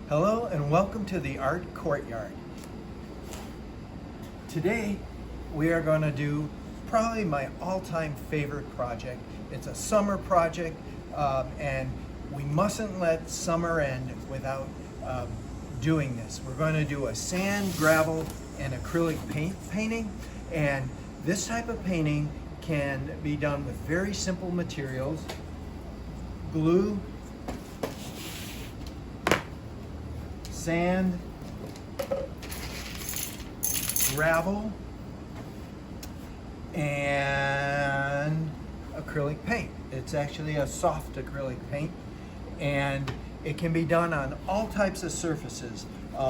Hello and welcome to the Art Courtyard. Today we are going to do probably my all-time favorite project. It's a summer project and we mustn't let summer end without doing this. We're going to do a sand, gravel, and acrylic painting, and this type of painting can be done with very simple materials: glue, sand, gravel, and acrylic paint. It's actually a soft acrylic paint, and it can be done on all types of surfaces.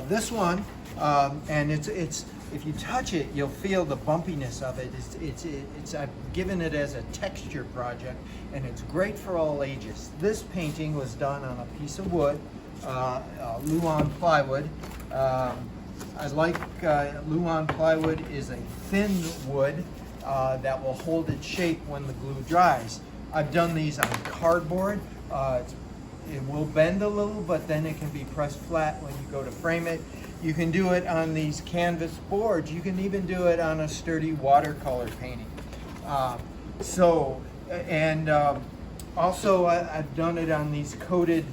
This one, and it's if you touch it, you'll feel the bumpiness of it. I've given it as a texture project, and it's great for all ages. This painting was done on a piece of wood, Luan plywood. I like Luan plywood is a thin wood that will hold its shape when the glue dries. I've done these on cardboard. It will bend a little, but then it can be pressed flat when you go to frame it. You can do it on these canvas boards. You can even do it on a sturdy watercolor painting. Also I've done it on these coated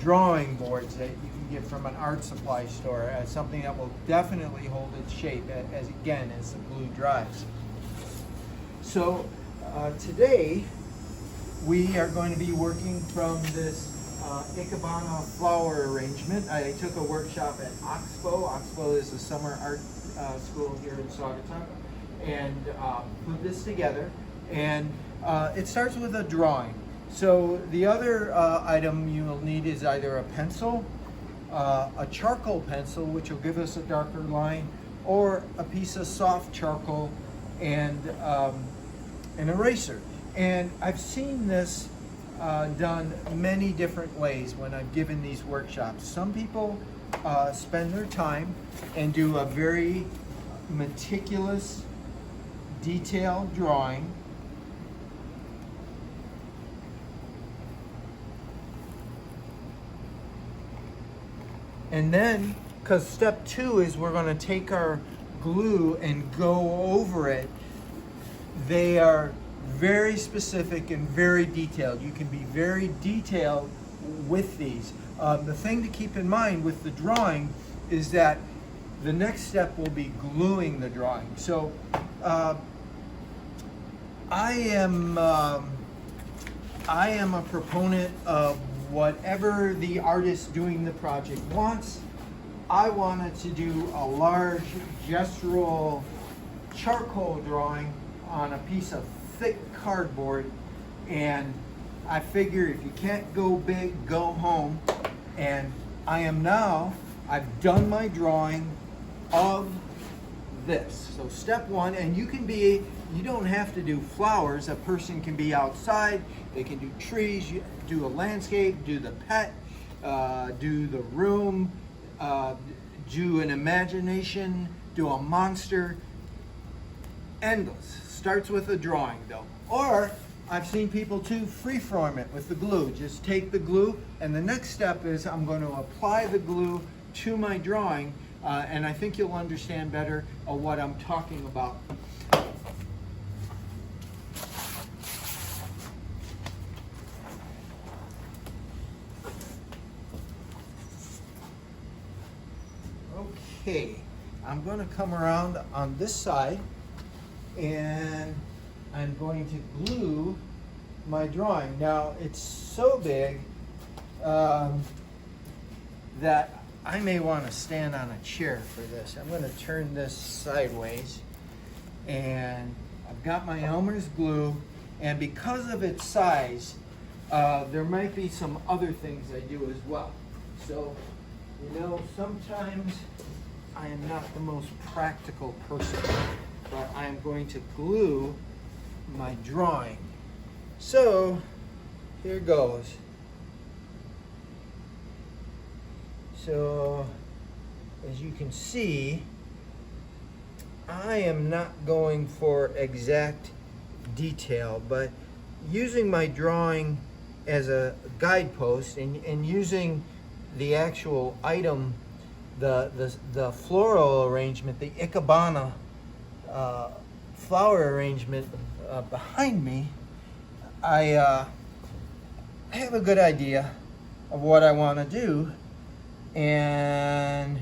drawing boards that you can get from an art supply store, as something that will definitely hold its shape as the glue dries. So today we are going to be working from this Ikebana flower arrangement. I took a workshop at Oxbow. Oxbow is a summer art school here in Saugatuck, and put this together. And it starts with a drawing. So the other item you will need is either a pencil, a charcoal pencil, which will give us a darker line, or a piece of soft charcoal and an eraser. And I've seen this done many different ways when I've given these workshops. Some people spend their time and do a very meticulous, detailed drawing. And then, because step 2 is we're going to take our glue and go over it, they are very specific and very detailed. You can be very detailed with these. The thing to keep in mind with the drawing is that the next step will be gluing the drawing. So I am a proponent of whatever the artist doing the project wants. I wanted to do a large gestural charcoal drawing on a piece of thick cardboard, and I figure if you can't go big, go home. And I've done my drawing of this. So step 1, and you don't have to do flowers. A person can be outside, they can do trees, you do a landscape, do the pet, do the room, do an imagination, do a monster. Endless. Starts with a drawing though. Or I've seen people too freeform it with the glue. Just take the glue, and the next step is I'm going to apply the glue to my drawing, and I think you'll understand better what I'm talking about. Okay, I'm going to come around on this side, and I'm going to glue my drawing. Now it's so big that I may want to stand on a chair for this. I'm going to turn this sideways, and I've got my Elmer's glue, and because of its size, there might be some other things I do as well. So, sometimes I am not the most practical person, but I am going to glue my drawing. So here goes. So as you can see, I am not going for exact detail, but using my drawing as a guidepost and using the actual item, the floral arrangement, the ikebana flower arrangement behind me, I have a good idea of what I want to do, and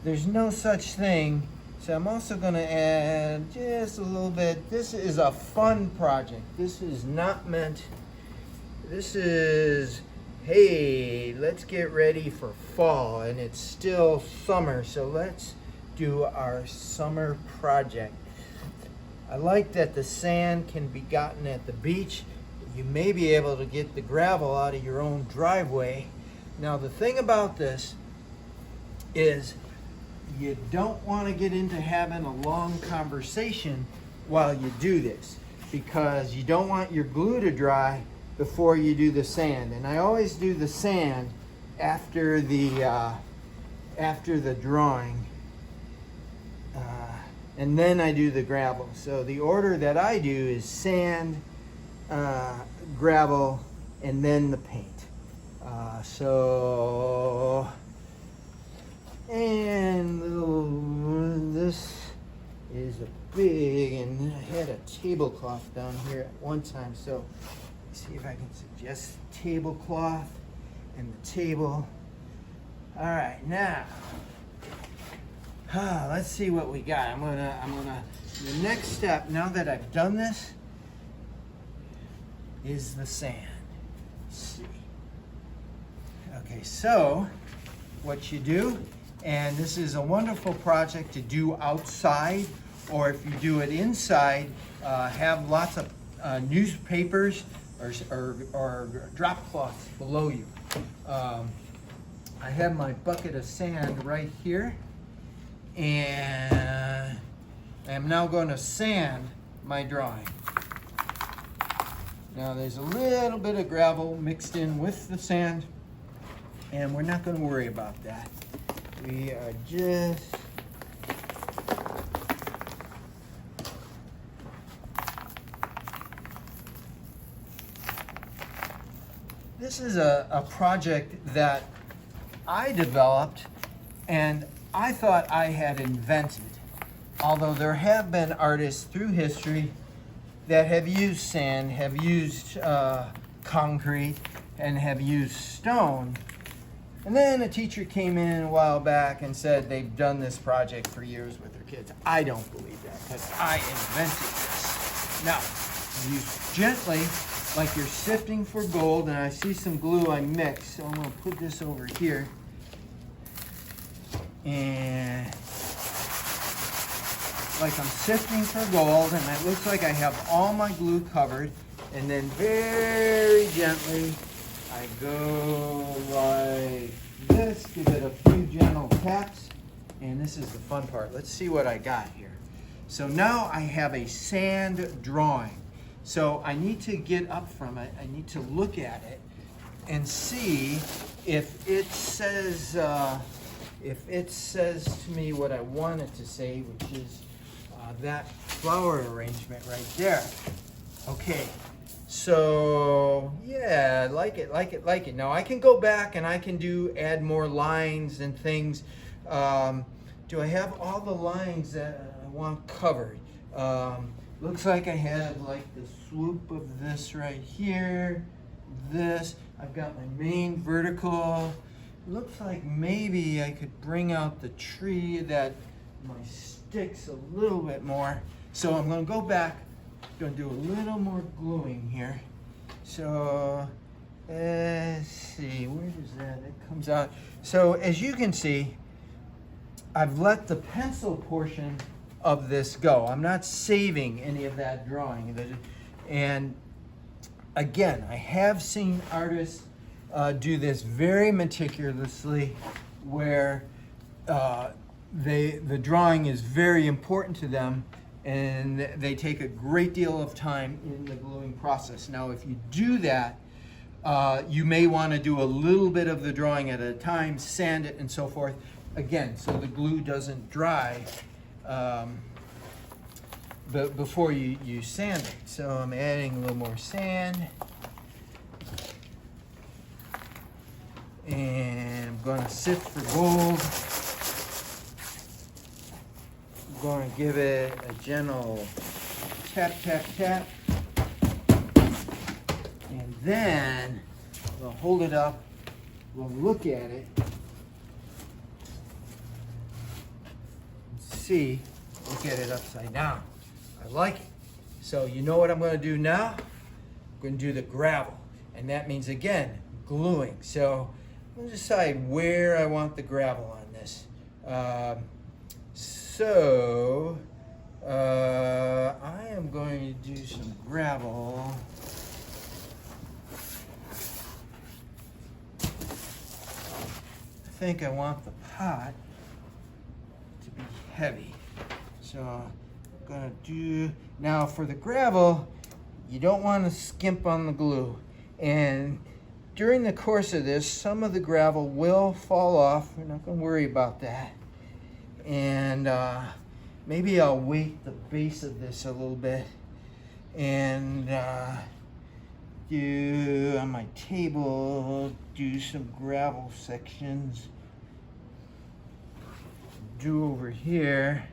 there's no such thing. So I'm also going to add just a little bit. This is a fun project. This is not meant, this is, hey, let's get ready for fall, and it's still summer, so let's do our summer project. I like that the sand can be gotten at the beach. You may be able to get the gravel out of your own driveway. Now the thing about this is you don't want to get into having a long conversation while you do this, because you don't want your glue to dry before you do the sand. And I always do the sand after the drawing, and then I do the gravel. So the order that I do is sand, gravel, and then the paint. And this is a big, and I had a tablecloth down here at one time, so let's see if I can suggest tablecloth and the table. All right, now let's see what we got. I'm gonna the next step, now that I've done this, is the sand. Let's see. Okay, so what you do, and this is a wonderful project to do outside, or if you do it inside, have lots of newspapers or drop cloths below you. I have my bucket of sand right here, and I'm now going to sand my drawing. Now there's a little bit of gravel mixed in with the sand, and we're not going to worry about that. We are just this is a project that I developed and I thought I had invented, although there have been artists through history that have used sand, have used concrete, and have used stone. And then a teacher came in a while back and said they've done this project for years with their kids. I don't believe that, because I invented this. Now, use gently, like you're sifting for gold, and I see some glue I mixed, so I'm going to put this over here. And like I'm sifting for gold, and it looks like I have all my glue covered, and then very gently I go like this, give it a few gentle taps, and this is the fun part. Let's see what I got here. So now I have a sand drawing. So I need to get up from it, I need to look at it and see if it says to me what I want it to say, which is that flower arrangement right there. Okay. So yeah, like it. Now I can go back and I can add more lines and things. Do I have all the lines that I want covered? Looks like I have like the swoop of this right here, this. I've got my main vertical. Looks like maybe I could bring out the tree, that my sticks a little bit more. So I'm gonna go back, gonna do a little more gluing here. So let's see, where does that, it comes out. So as you can see, I've let the pencil portion of this go. I'm not saving any of that drawing. And again, I have seen artists do this very meticulously, where the drawing is very important to them, and they take a great deal of time in the gluing process. Now, if you do that, you may want to do a little bit of the drawing at a time, sand it, and so forth. Again, so the glue doesn't dry before you sand it. So I'm adding a little more sand. And I'm going to sift for gold. I'm going to give it a gentle tap, tap, tap. And then we'll hold it up, we'll look at it, and see, look at it upside down. I like it. So you know what I'm going to do now? I'm going to do the gravel. And that means, again, gluing. So I'm going to decide where I want the gravel on this. I am going to do some gravel. I think I want the pot to be heavy. So I'm gonna do, now for the gravel, you don't want to skimp on the glue. And during the course of this, some of the gravel will fall off. We're not gonna worry about that. And maybe I'll weight the base of this a little bit and do on my table, do some gravel sections. Do over here.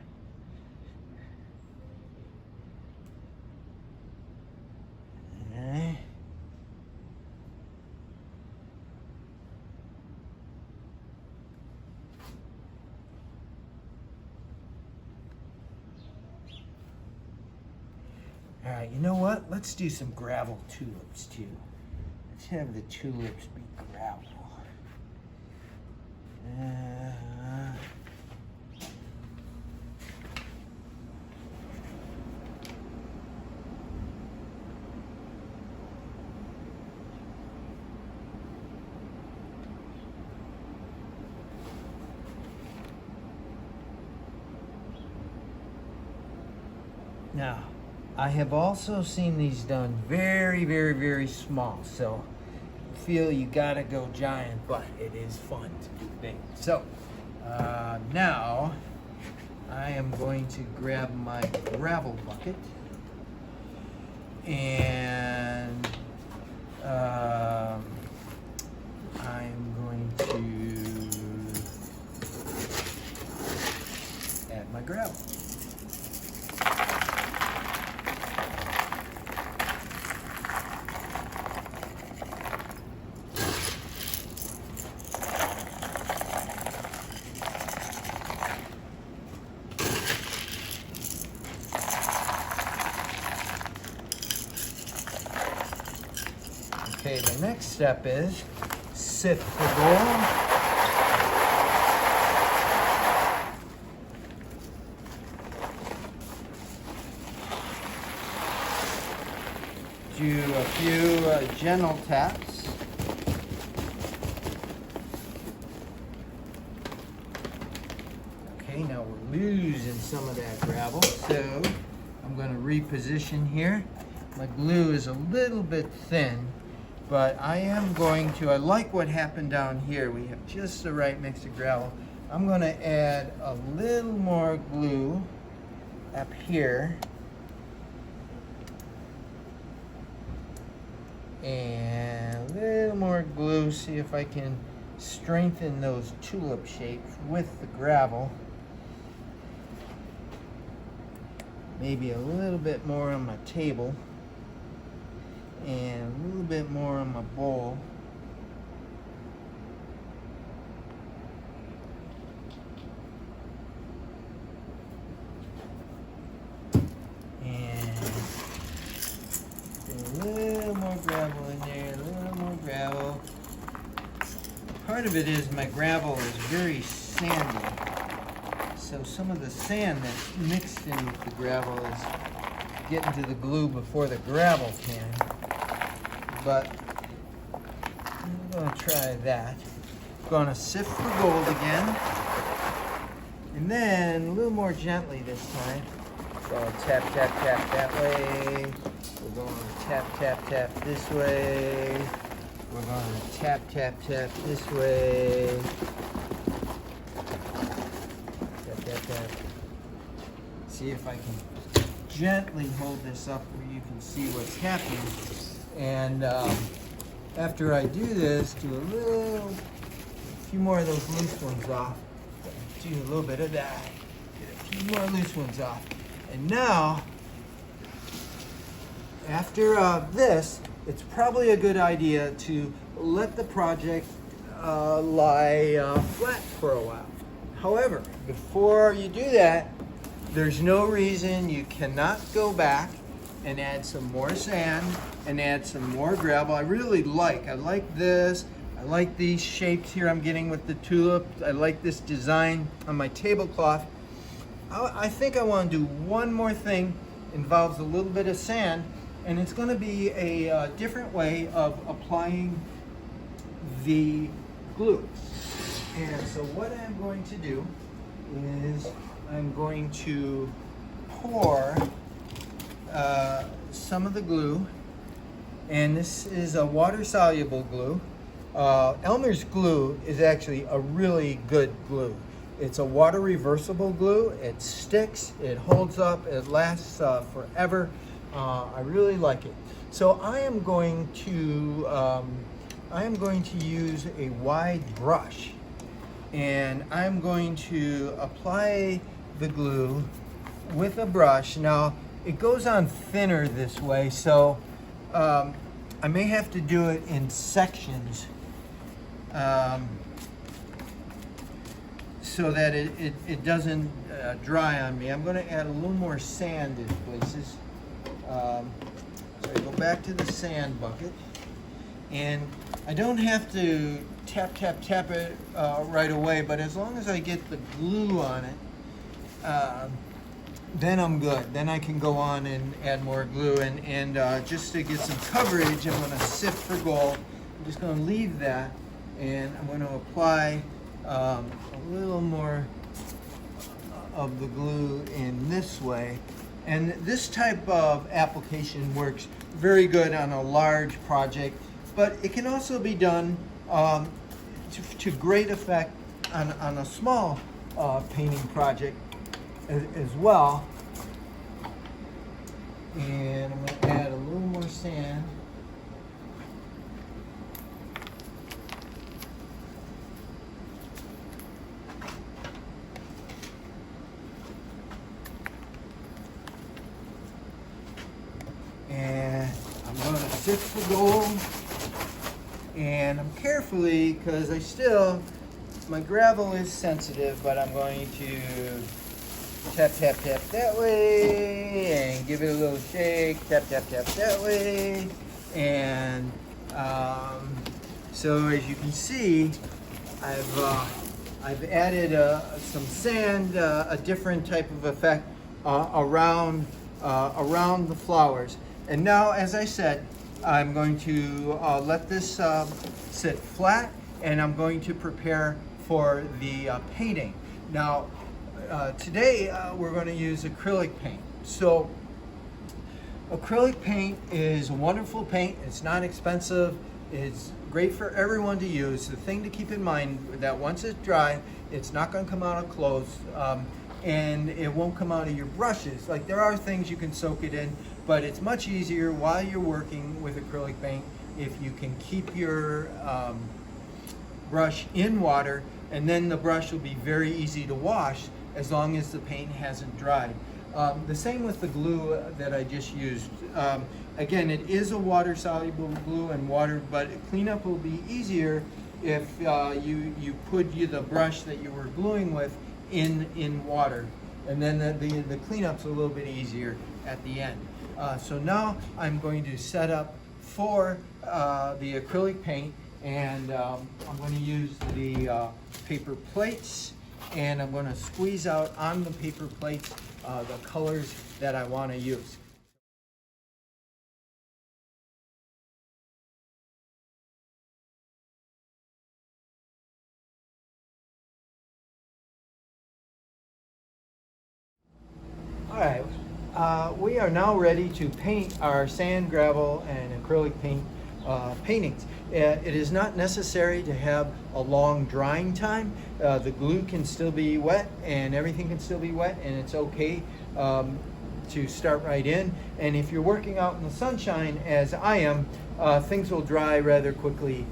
Okay. All right, you know what? Let's do some gravel tulips too. Let's have the tulips be gravel. Now, I have also seen these done very, very, very small. So feel you gotta go giant, but it is fun to do big. So now I am going to grab my gravel bucket and I'm going to add my gravel. Okay, the next step is sift for gold. Do a few gentle taps. Okay, now we're losing some of that gravel, so I'm going to reposition here. My glue is a little bit thin, but I am going to, I like what happened down here. We have just the right mix of gravel. I'm going to add a little more glue up here. And a little more glue, see if I can strengthen those tulip shapes with the gravel. Maybe a little bit more on my table. And a little bit more on my bowl. And a little more gravel in there, a little more gravel. Part of it is my gravel is very sandy. So some of the sand that's mixed in with the gravel is getting to the glue before the gravel can. But I'm going to try that. Going to sift for gold again. And then a little more gently this time. Going to tap, tap, tap that way. We're going to tap, tap, tap this way. We're going to tap, tap, tap this way. Tap, tap, tap. See if I can gently hold this up where you can see what's happening. And after I do this, do a little few more of those loose ones off. Do a little bit of that. Get a few more loose ones off. And now, after this, it's probably a good idea to let the project lie flat for a while. However, before you do that, there's no reason you cannot go back and add some more sand and add some more gravel. I like this. I like these shapes here I'm getting with the tulips. I like this design on my tablecloth. I think I want to do one more thing. Involves a little bit of sand, and it's going to be a different way of applying the glue. And so what I'm going to do is I'm going to pour some of the glue, and this is a water-soluble glue. Elmer's glue is actually a really good glue. It's a water reversible glue. It sticks, it holds up, it lasts forever. I really like it. So I am going to use a wide brush, and I'm going to apply the glue with a brush. Now it goes on thinner this way, so I may have to do it in sections. So that it doesn't dry on me. I'm going to add a little more sand in places. So I go back to the sand bucket, and I don't have to tap it right away, but as long as I get the glue on it, then I'm good. Then I can go on and add more glue, and just to get some coverage, I'm going to sift for gold. I'm just going to leave that, and I'm going to apply a little more of the glue in this way. And this type of application works very good on a large project, but it can also be done to great effect on a small painting project as well. And I'm going to add a little more sand. And I'm going to sift for gold, and I'm carefully, because my gravel is sensitive, but I'm going to tap that way, and give it a little shake, tap that way, and so as you can see, I've added some sand, a different type of effect around the flowers. And now, as I said, I'm going to let this sit flat, and I'm going to prepare for the painting. Now, today we're going to use acrylic paint. So, acrylic paint is a wonderful paint. It's not expensive. It's great for everyone to use. The thing to keep in mind that once it's dry, it's not going to come out of clothes, and it won't come out of your brushes. Like, there are things you can soak it in, but it's much easier while you're working with acrylic paint if you can keep your brush in water, and then the brush will be very easy to wash as long as the paint hasn't dried. The same with the glue that I just used. Again, it is a water-soluble glue and water, but cleanup will be easier if you put the brush that you were gluing with in water, and then the cleanup's a little bit easier at the end. So now I'm going to set up for the acrylic paint, and I'm going to use the paper plates, and I'm going to squeeze out on the paper plates the colors that I want to use. All right, we are now ready to paint our sand, gravel, and acrylic paint paintings. It is not necessary to have a long drying time. The glue can still be wet, and everything can still be wet, and it's okay to start right in. And if you're working out in the sunshine, as I am, things will dry rather quickly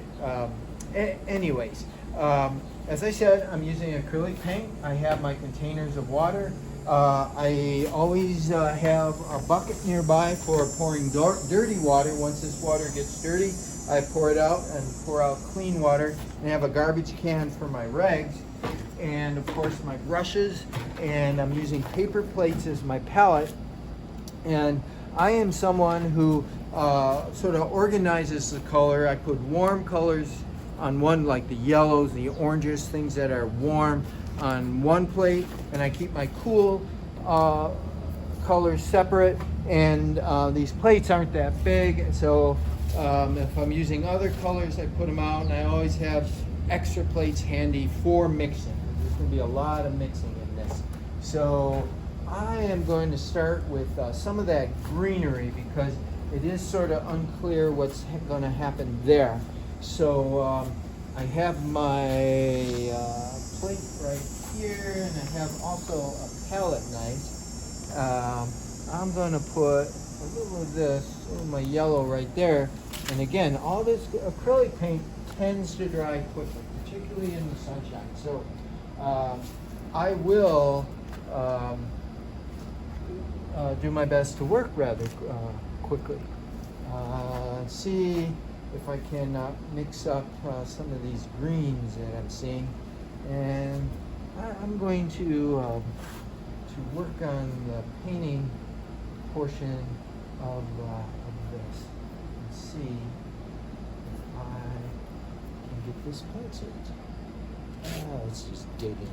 anyways. As I said, I'm using acrylic paint. I have my containers of water. I always have a bucket nearby for pouring dirty water. Once this water gets dirty, I pour it out and pour out clean water, and I have a garbage can for my rags, and of course my brushes, and I'm using paper plates as my palette. And I am someone who sort of organizes the color. I put warm colors on one, like the yellows, the oranges, things that are warm on one plate, and I keep my cool colors separate. And these plates aren't that big, so if I'm using other colors, I put them out, and I always have extra plates handy for mixing. There's going to be a lot of mixing in this. So I am going to start with some of that greenery, because it is sort of unclear what's going to happen there. So I have my plate right here, and I have also a palette knife. I'm going to put a little of this, a little of my yellow right there. And again, all this acrylic paint tends to dry quickly, particularly in the sunshine. So I will do my best to work rather quickly. See if I can mix up some of these greens that I'm seeing, and I'm going to work on the painting portion of this and see if I can get this penciled. Let's just dig in there.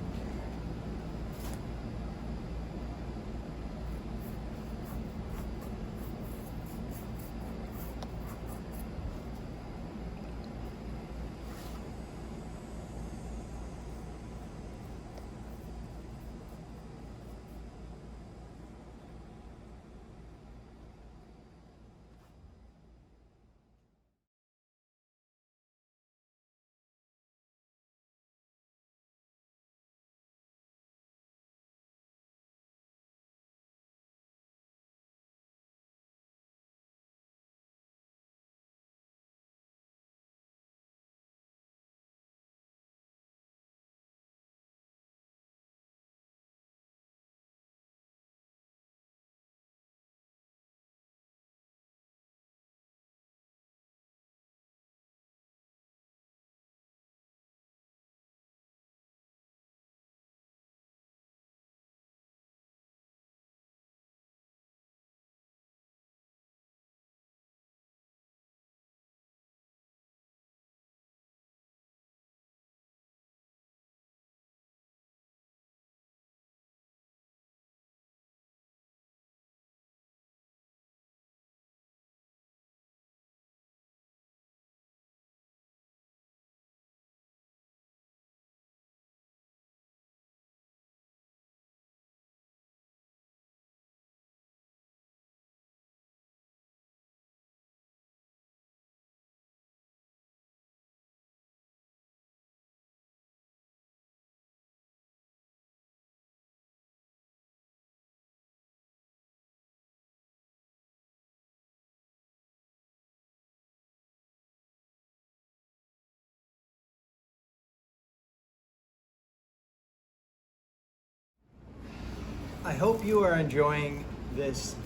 I hope you are enjoying this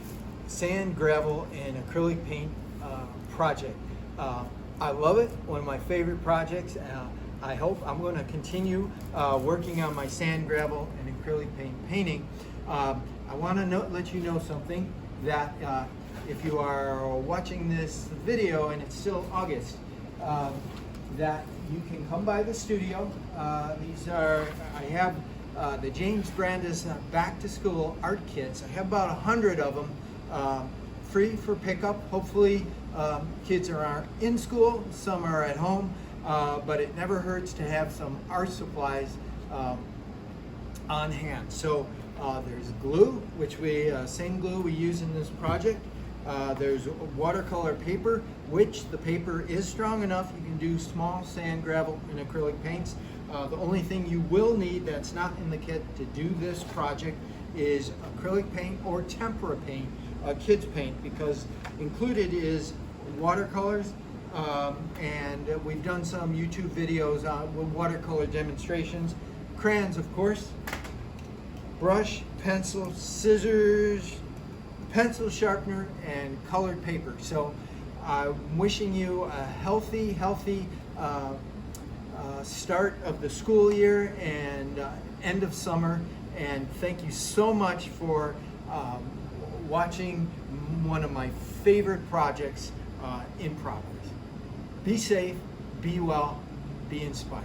sand, gravel, and acrylic paint project. I love it, one of my favorite projects. I hope I'm going to continue working on my sand, gravel, and acrylic paint painting. I want to let you know something, that if you are watching this video and it's still August, that you can come by the studio. I have the James Brandes back to school art kits. I have about 100 of them, free for pickup. Hopefully kids are in school, some are at home, but it never hurts to have some art supplies on hand. So there's glue, which same glue we use in this project. There's watercolor paper, which the paper is strong enough. You can do small sand, gravel, and acrylic paints. The only thing you will need that's not in the kit to do this project is acrylic paint or tempera paint, kids paint, because included is watercolors, and we've done some YouTube videos with watercolor demonstrations. Crayons, of course, brush, pencil, scissors, pencil sharpener, and colored paper. So I'm wishing you a healthy start of the school year and end of summer, and thank you so much for watching one of my favorite projects in progress. Be safe, be well, be inspired.